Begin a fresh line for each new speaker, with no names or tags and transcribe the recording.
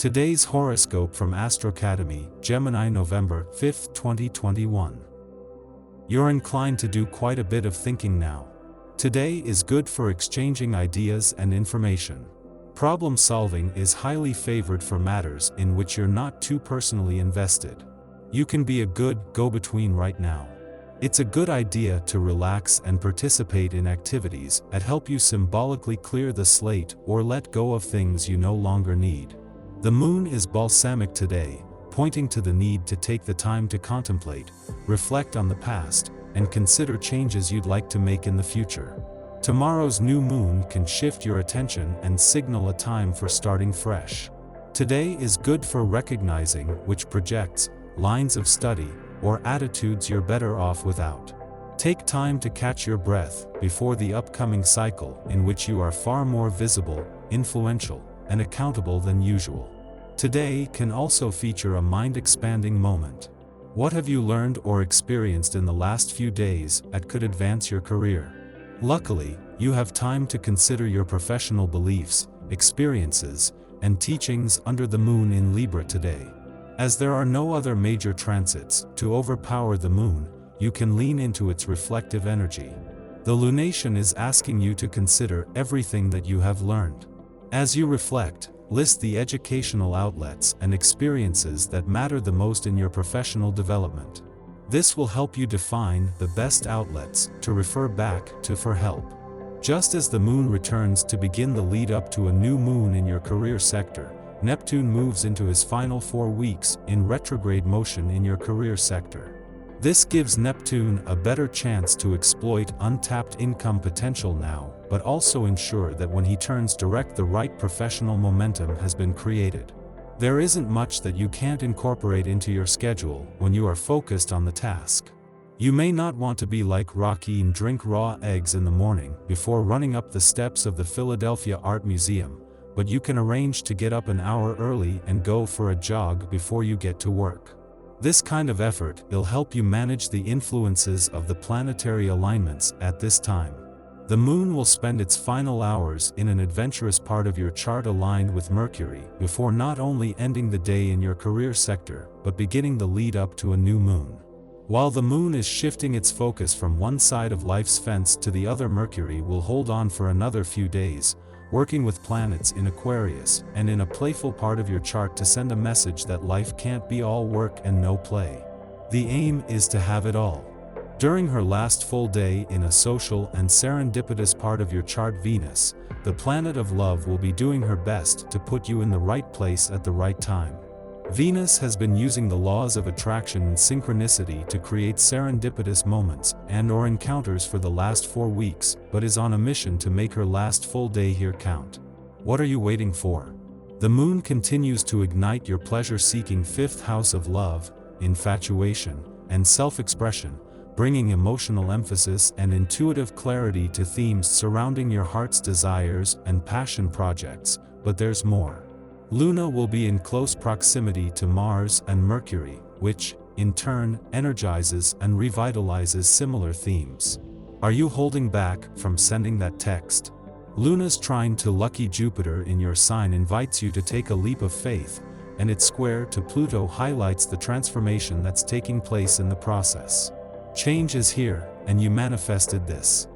Today's horoscope from Astrocademy, Gemini November 5, 2021. You're inclined to do quite a bit of thinking now. Today is good for exchanging ideas and information. Problem solving is highly favored for matters in which you're not too personally invested. You can be a good go-between right now. It's a good idea to relax and participate in activities that help you symbolically clear the slate or let go of things you no longer need. The moon is balsamic today, pointing to the need to take the time to contemplate, reflect on the past, and consider changes you'd like to make in the future. Tomorrow's new moon can shift your attention and signal a time for starting fresh. Today is good for recognizing which projects, lines of study, or attitudes you're better off without. Take time to catch your breath before the upcoming cycle in which you are far more visible, influential, and accountable than usual. Today can also feature a mind-expanding moment. What have you learned or experienced in the last few days that could advance your career? Luckily, you have time to consider your professional beliefs, experiences, and teachings under the moon in Libra today. As there are no other major transits to overpower the moon, you can lean into its reflective energy. The lunation is asking you to consider everything that you have learned. As you reflect, list the educational outlets and experiences that matter the most in your professional development. This will help you define the best outlets to refer back to for help. Just as the moon returns to begin the lead up to a new moon in your career sector, Neptune moves into his final 4 weeks in retrograde motion in your career sector. This gives Neptune a better chance to exploit untapped income potential now, but also ensure that when he turns direct, the right professional momentum has been created. There isn't much that you can't incorporate into your schedule when you are focused on the task. You may not want to be like Rocky and drink raw eggs in the morning before running up the steps of the Philadelphia Art Museum, but you can arrange to get up an hour early and go for a jog before you get to work. This kind of effort will help you manage the influences of the planetary alignments at this time. The moon will spend its final hours in an adventurous part of your chart aligned with Mercury before not only ending the day in your career sector, but beginning the lead up to a new moon. While the moon is shifting its focus from one side of life's fence to the other, Mercury will hold on for another few days, working with planets in Aquarius and in a playful part of your chart to send a message that life can't be all work and no play. The aim is to have it all. During her last full day in a social and serendipitous part of your chart, Venus, the planet of love, will be doing her best to put you in the right place at the right time. Venus has been using the laws of attraction and synchronicity to create serendipitous moments and/or encounters for the last 4 weeks, but is on a mission to make her last full day here count. What are you waiting for? The moon continues to ignite your pleasure-seeking 5th house of love, infatuation, and self-expression, bringing emotional emphasis and intuitive clarity to themes surrounding your heart's desires and passion projects, but there's more. Luna will be in close proximity to Mars and Mercury, which, in turn, energizes and revitalizes similar themes. Are you holding back from sending that text? Luna's trine to lucky Jupiter in your sign invites you to take a leap of faith, and its square to Pluto highlights the transformation that's taking place in the process. Change is here, and you manifested this.